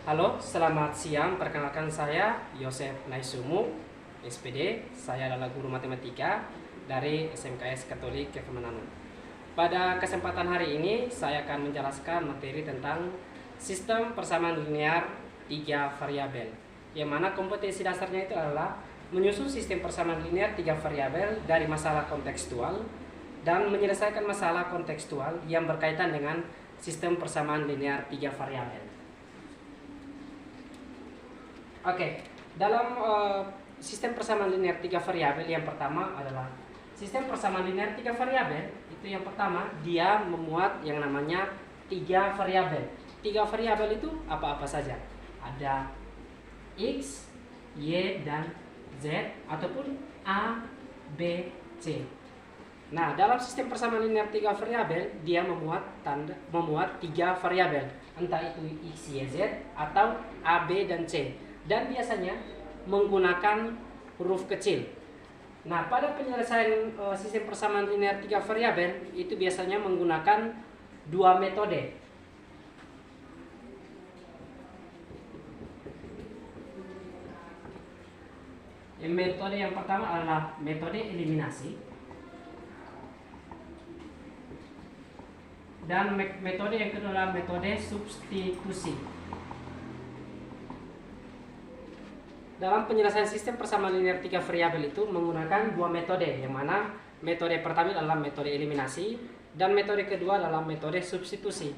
Halo, selamat siang. Perkenalkan saya Yosef Naisumu, SPD. Saya adalah guru matematika dari SMKS Katolik Kekemenanu. Pada kesempatan hari ini, saya akan menjelaskan materi tentang sistem persamaan linear 3 variabel. Yang mana kompetensi dasarnya itu adalah menyusun sistem persamaan linear 3 variabel dari masalah kontekstual dan menyelesaikan masalah kontekstual yang berkaitan dengan sistem persamaan linear 3 variabel. Oke, dalam sistem persamaan linear 3 variabel yang pertama adalah sistem persamaan linear 3 variabel. Itu yang pertama, dia memuat yang namanya 3 variabel. 3 variabel itu apa-apa saja. Ada X, Y, dan Z ataupun A, B, C. Nah, dalam sistem persamaan linear 3 variabel, dia memuat 3 variabel, entah itu X, Y, Z atau A, B, dan C. Dan biasanya menggunakan huruf kecil. Nah, pada penyelesaian sistem persamaan linear 3 variabel itu biasanya menggunakan dua metode. Metode yang pertama adalah metode eliminasi. Dan metode yang kedua adalah metode substitusi. Dalam penyelesaian sistem persamaan linear 3 variabel itu menggunakan dua metode, yang mana metode pertama adalah metode eliminasi dan metode kedua adalah metode substitusi.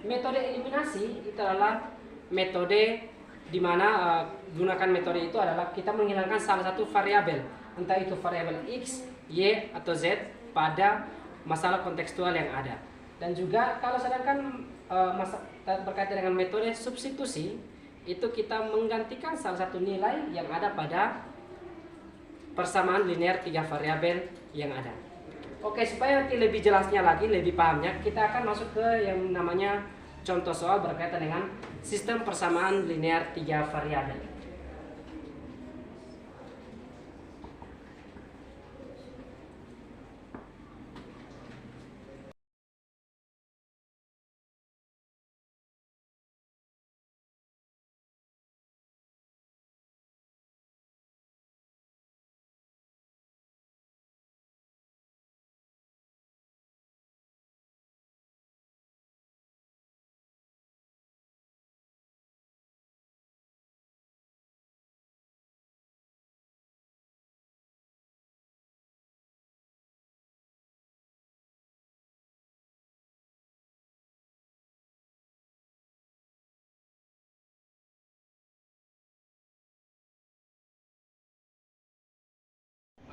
Metode eliminasi itu adalah metode di mana gunakan metode itu adalah kita menghilangkan salah satu variabel, entah itu variabel X, Y, atau Z pada masalah kontekstual yang ada. Dan juga kalau sedangkan berkaitan dengan metode substitusi, itu kita menggantikan salah satu nilai yang ada pada persamaan linear 3 variabel yang ada. Oke, supaya nanti lebih jelasnya lagi, lebih pahamnya, kita akan masuk ke yang namanya contoh soal berkaitan dengan sistem persamaan linear 3 variabel.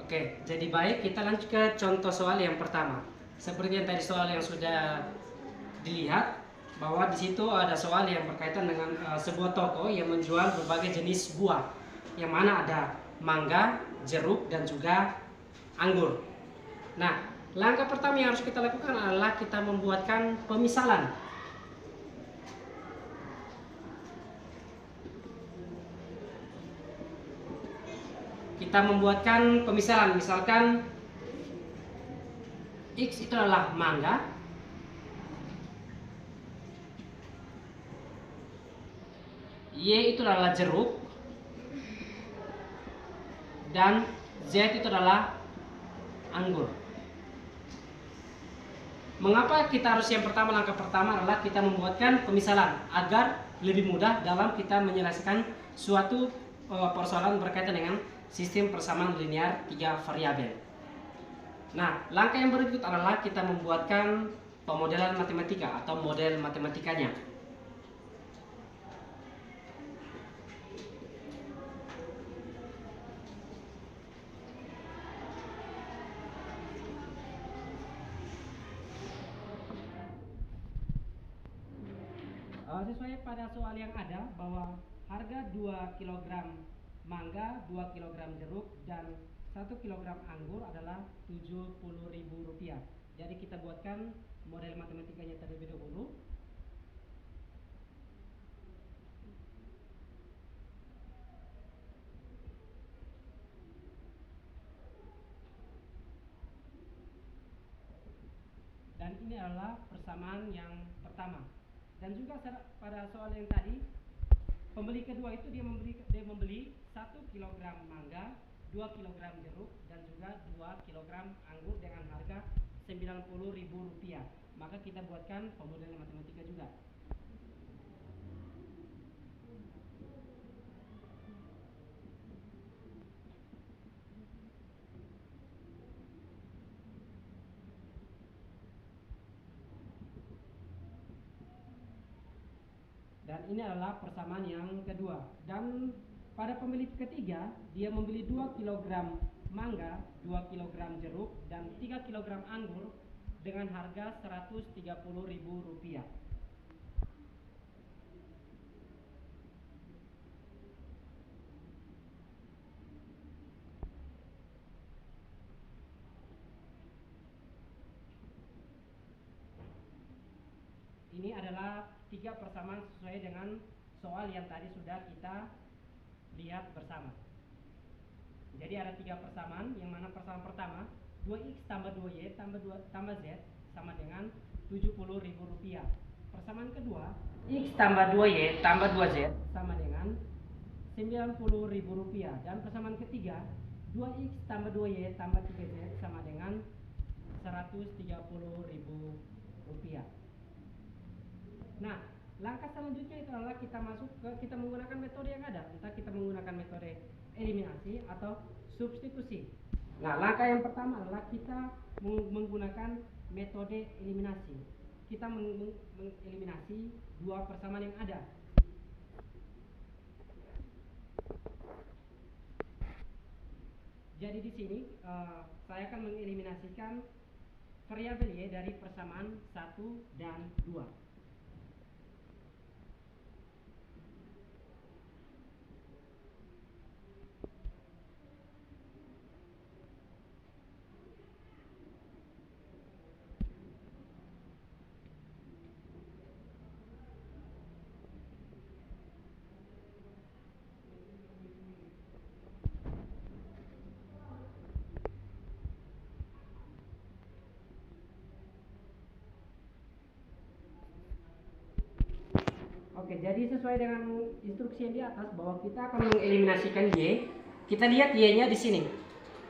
Oke, jadi baik, kita lanjut ke contoh soal yang pertama. Seperti yang tadi soal yang sudah dilihat, bahwa di situ ada soal yang berkaitan dengan sebuah toko yang menjual berbagai jenis buah, yang mana ada mangga, jeruk, dan juga anggur. Nah, langkah pertama yang harus kita lakukan adalah kita membuatkan pemisalan. Kita membuatkan pemisalan, misalkan X itu adalah mangga, Y itu adalah jeruk, dan Z itu adalah anggur. Mengapa kita harus yang pertama, langkah pertama adalah kita membuatkan pemisalan agar lebih mudah dalam kita menyelesaikan suatu persoalan berkaitan dengan sistem persamaan linear 3 variabel. Nah, langkah yang berikut adalah kita membuatkan pemodelan matematika atau model matematikanya. Sesuai pada soal yang ada bahwa harga 2 kg mangga, 2 kg jeruk, dan 1 kg anggur adalah Rp70.000. Jadi kita buatkan model matematikanya terlebih dahulu. Dan ini adalah persamaan yang pertama. Dan juga pada soal yang tadi, pembeli kedua itu dia membeli 1 kilogram mangga, 2 kilogram jeruk, dan juga 2 kilogram anggur dengan harga Rp90.000. Maka kita buatkan pemodelan matematika juga. Dan ini adalah persamaan yang kedua. Dan pada pembeli ketiga, dia membeli 2 kilogram mangga, 2 kilogram jeruk, dan 3 kilogram anggur dengan harga Rp130.000. Ini adalah 3 persamaan sesuai dengan soal yang tadi sudah kita lihat bersama. Jadi ada 3 persamaan, yang mana persamaan pertama 2x tambah 2y tambah z sama dengan Rp70.000. Persamaan kedua, x tambah 2y tambah 2z sama dengan Rp90.000. Dan persamaan ketiga, 2x tambah 2y tambah 3z sama dengan Rp130.000. Nah, langkah selanjutnya itu adalah kita menggunakan metode yang ada. Entah kita menggunakan metode eliminasi atau substitusi. Nah, langkah yang pertama adalah kita menggunakan metode eliminasi. Kita mengeliminasi 2 persamaan yang ada. Jadi di sini saya akan mengeliminasikan variabel y dari persamaan 1 dan 2. Oke, jadi sesuai dengan instruksi yang di atas bahwa kita akan mengeliminasikan y. Kita lihat y-nya di sini.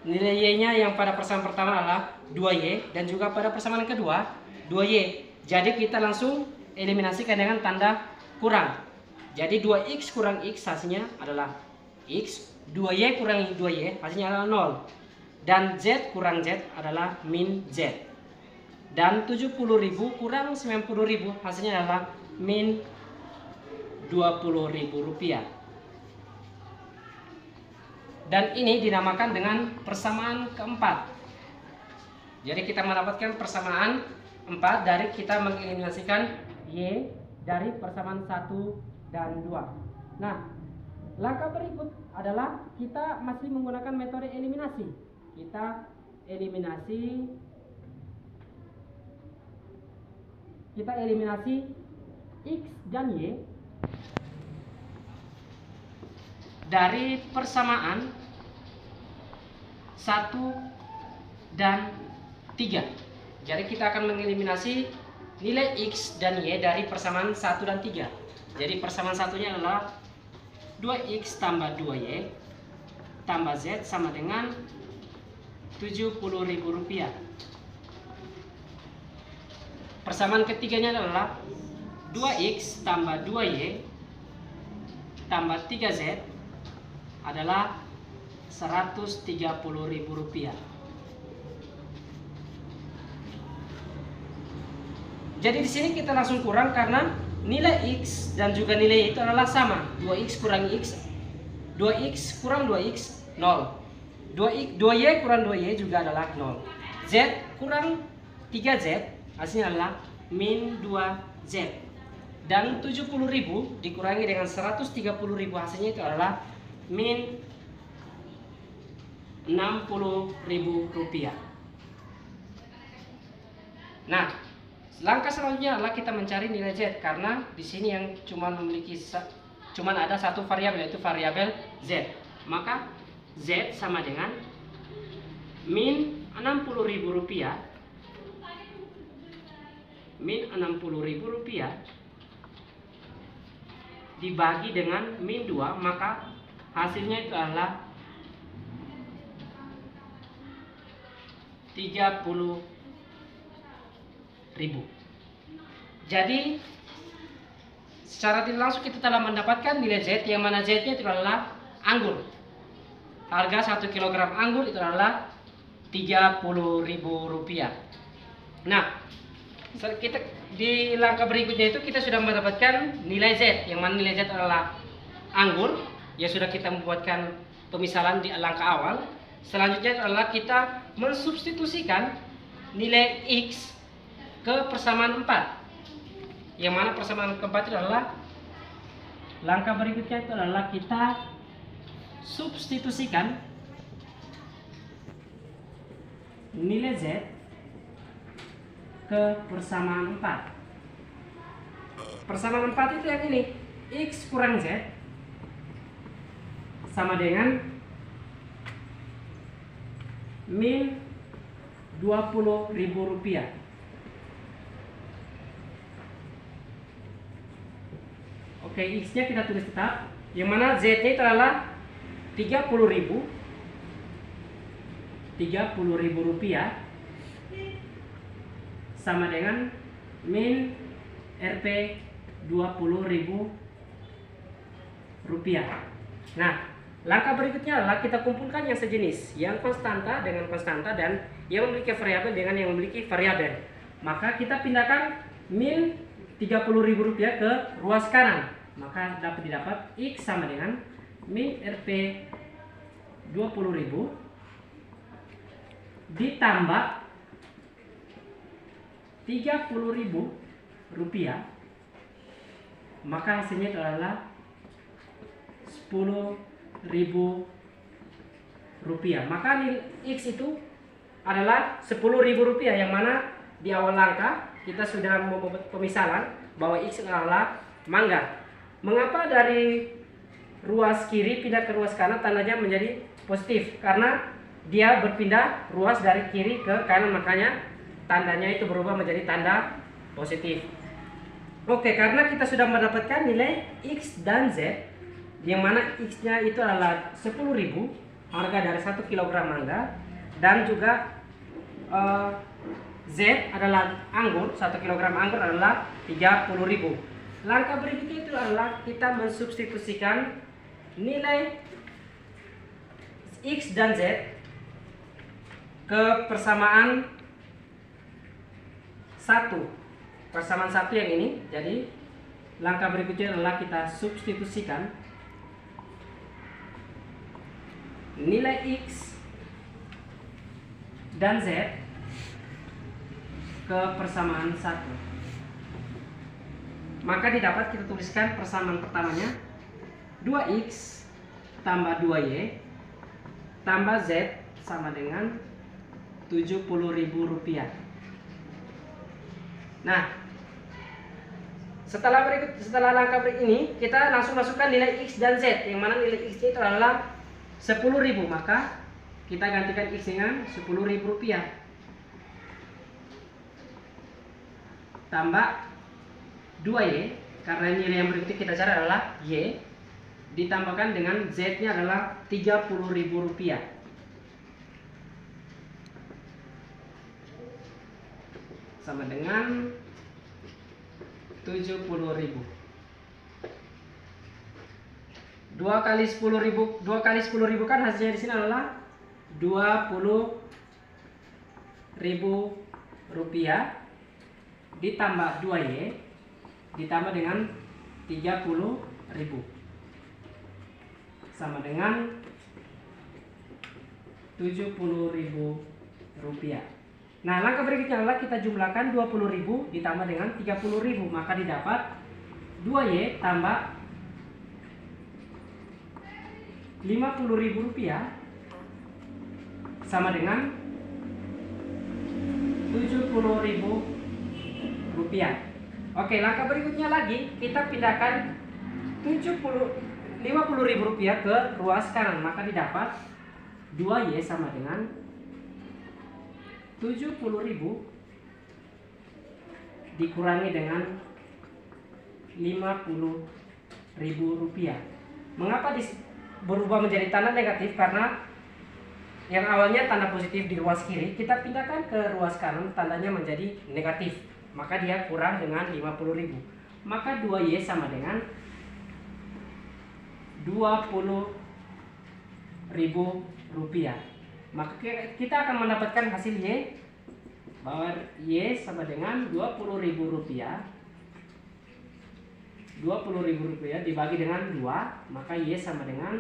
Nilai y-nya yang pada persamaan pertama adalah 2y dan juga pada persamaan kedua 2y. Jadi kita langsung eliminasikan dengan tanda kurang. Jadi 2x kurang x hasilnya adalah x, 2y kurang 2y hasilnya adalah 0. Dan z kurang z adalah min z. Dan 70.000 kurang 90.000 hasilnya adalah min Rp20.000. Dan ini dinamakan dengan persamaan keempat. Jadi kita mendapatkan persamaan 4 dari kita mengeliminasikan y dari persamaan 1 dan 2. Nah, langkah berikut adalah kita masih menggunakan metode eliminasi. Kita eliminasi x dan y dari persamaan 1 dan 3. Jadi kita akan mengeliminasi nilai x dan y dari persamaan 1 dan 3. Jadi persamaan satunya adalah 2x tambah 2y tambah z sama dengan Rp70.000. Persamaan ketiganya adalah 2x tambah 2y tambah 3z adalah Rp130.000. Jadi di sini kita langsung kurang karena nilai x dan juga nilai y itu adalah sama. 2x kurang x, 2x kurang 2x 0. 2y kurang 2y juga adalah 0. Z kurang 3z hasilnya adalah min 2z. Dan 70.000 dikurangi dengan 130.000 hasilnya itu adalah min Rp60.000. Nah, langkah selanjutnya adalah kita mencari nilai z karena di sini yang cuma ada satu variabel yaitu variabel z. Maka z sama dengan min Rp60.000 dibagi dengan min 2, maka hasilnya itu adalah 30.000. Jadi secara tidak langsung kita telah mendapatkan nilai Z, yang mana Z-nya itu adalah anggur. Harga 1 kg anggur itu adalah Rp30.000. Nah, kita di langkah berikutnya itu kita sudah mendapatkan nilai Z, yang mana nilai Z adalah anggur, ya sudah kita membuatkan pemisalan di langkah awal. Selanjutnya adalah kita mensubstitusikan nilai X ke persamaan 4, yang mana persamaan keempat itu adalah langkah berikutnya itu adalah kita substitusikan nilai Z ke persamaan 4. Persamaan 4 itu yang ini, X kurang Z sama dengan min Rp20.000. Oke, X-nya kita tulis tetap, yang mana Z-nya itu adalah Rp30.000 sama dengan min Rp20.000. Nah, langkah berikutnya adalah kita kumpulkan yang sejenis, yang konstanta dengan konstanta dan yang memiliki variabel dengan yang memiliki variabel. Maka kita pindahkan min Rp30.000 ke ruas kanan, maka dapat didapat X sama dengan min Rp20.000 ditambah Rp30.000, maka hasilnya itu adalah Rp10.000. Maka nilai X itu adalah Rp10.000, yang mana di awal langkah kita sudah membuat pemisalan bahwa X adalah mangga. Mengapa dari ruas kiri pindah ke ruas kanan tandanya menjadi positif? Karena dia berpindah ruas dari kiri ke kanan, makanya tandanya itu berubah menjadi tanda positif. Oke, karena kita sudah mendapatkan nilai X dan Z, yang mana X-nya itu adalah 10.000, harga dari 1 kg mangga, dan juga Z adalah anggur, 1 kg anggur adalah 30.000. Langkah berikutnya itu adalah kita mensubstitusikan nilai X dan Z ke persamaan 1. Persamaan 1 yang ini. Jadi langkah berikutnya adalah kita substitusikan nilai X dan Z ke persamaan 1. Maka didapat kita tuliskan persamaan pertamanya 2X tambah 2Y tambah Z sama dengan Rp70.000. Nah, setelah langkah berikut ini kita langsung masukkan nilai X dan Z, yang mana nilai X itu adalah 10.000, maka kita gantikan X dengan Rp10.000 tambah 2Y, karena nilai yang berikutnya kita cari adalah Y, ditambahkan dengan Z nya adalah Rp30.000 sama dengan 70.000. 2 kali 10.000 kan hasilnya di sini adalah Rp20.000 ditambah 2Y ditambah dengan 30.000 sama dengan Rp70.000. Nah, langkah berikutnya adalah kita jumlahkan 20.000 ditambah dengan 30.000, maka didapat 2Y tambah Rp50.000 sama dengan Rp70.000. Oke, langkah berikutnya lagi kita pindahkan Rp50.000 ke ruas kanan, maka didapat 2Y sama dengan 70.000 dikurangi dengan 50.000. Rp20.000. Mengapa berubah menjadi tanda negatif? Karena yang awalnya tanda positif di ruas kiri, kita pindahkan ke ruas kanan, tandanya menjadi negatif. Maka dia kurang dengan 50.000. Maka 2Y sama dengan Rp20.000. Maka kita akan mendapatkan hasil Y, bahwa Y sama dengan Rp20.000. Rp20.000 dibagi dengan 2, maka Y sama dengan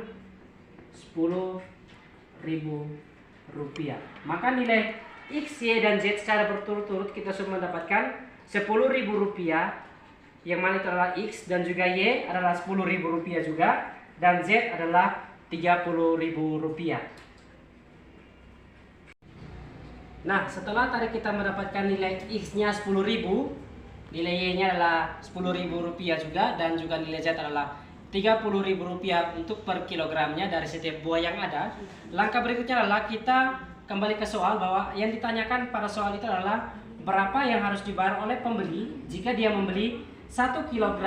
Rp10.000. Maka nilai X, Y, dan Z secara berturut-turut kita sudah mendapatkan Rp10.000, yang mana itu adalah X, dan juga Y adalah Rp10.000 juga, dan Z adalah Rp30.000. Nah, setelah tadi kita mendapatkan nilai X-nya 10.000, nilai Y-nya adalah Rp10.000 juga, dan juga nilai Z adalah Rp30.000 untuk per kilogramnya dari setiap buah yang ada. Langkah berikutnya adalah kita kembali ke soal, bahwa yang ditanyakan pada soal itu adalah berapa yang harus dibayar oleh pembeli jika dia membeli 1 kg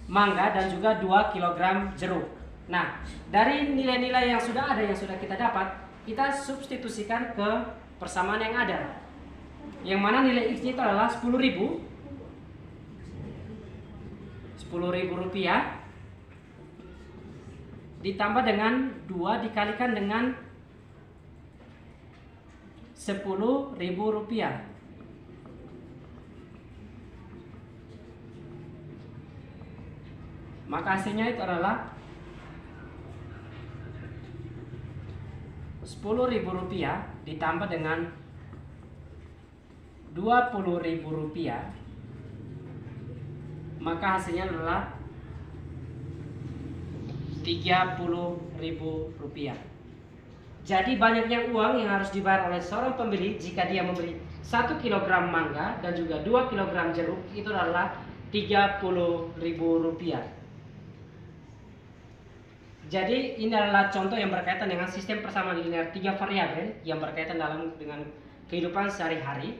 mangga dan juga 2 kg jeruk. Nah, dari nilai-nilai yang sudah ada, yang sudah kita dapat, kita substitusikan ke persamaan yang ada, yang mana nilai X-nya itu adalah Rp10.000 ditambah dengan 2 dikalikan dengan Rp10.000. Maka hasilnya itu adalah Rp10.000 ditambah dengan Rp20.000, maka hasilnya adalah Rp30.000. Jadi banyaknya uang yang harus dibayar oleh seorang pembeli jika dia membeli 1 kg mangga dan juga 2 kg jeruk, itu adalah Rp30.000. Jadi ini adalah contoh yang berkaitan dengan sistem persamaan linear 3 variabel yang berkaitan dengan kehidupan sehari-hari.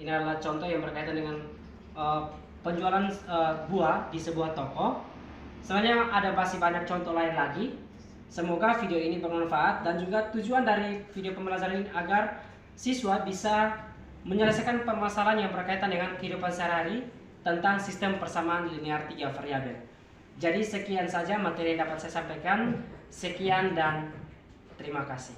Ini adalah contoh yang berkaitan dengan penjualan buah di sebuah toko. Sebenarnya ada masih banyak contoh lain lagi. Semoga video ini bermanfaat, dan juga tujuan dari video pembelajaran ini agar siswa bisa menyelesaikan permasalahan yang berkaitan dengan kehidupan sehari-hari tentang sistem persamaan linear 3 variabel. Jadi sekian saja materi yang dapat saya sampaikan. Sekian dan terima kasih.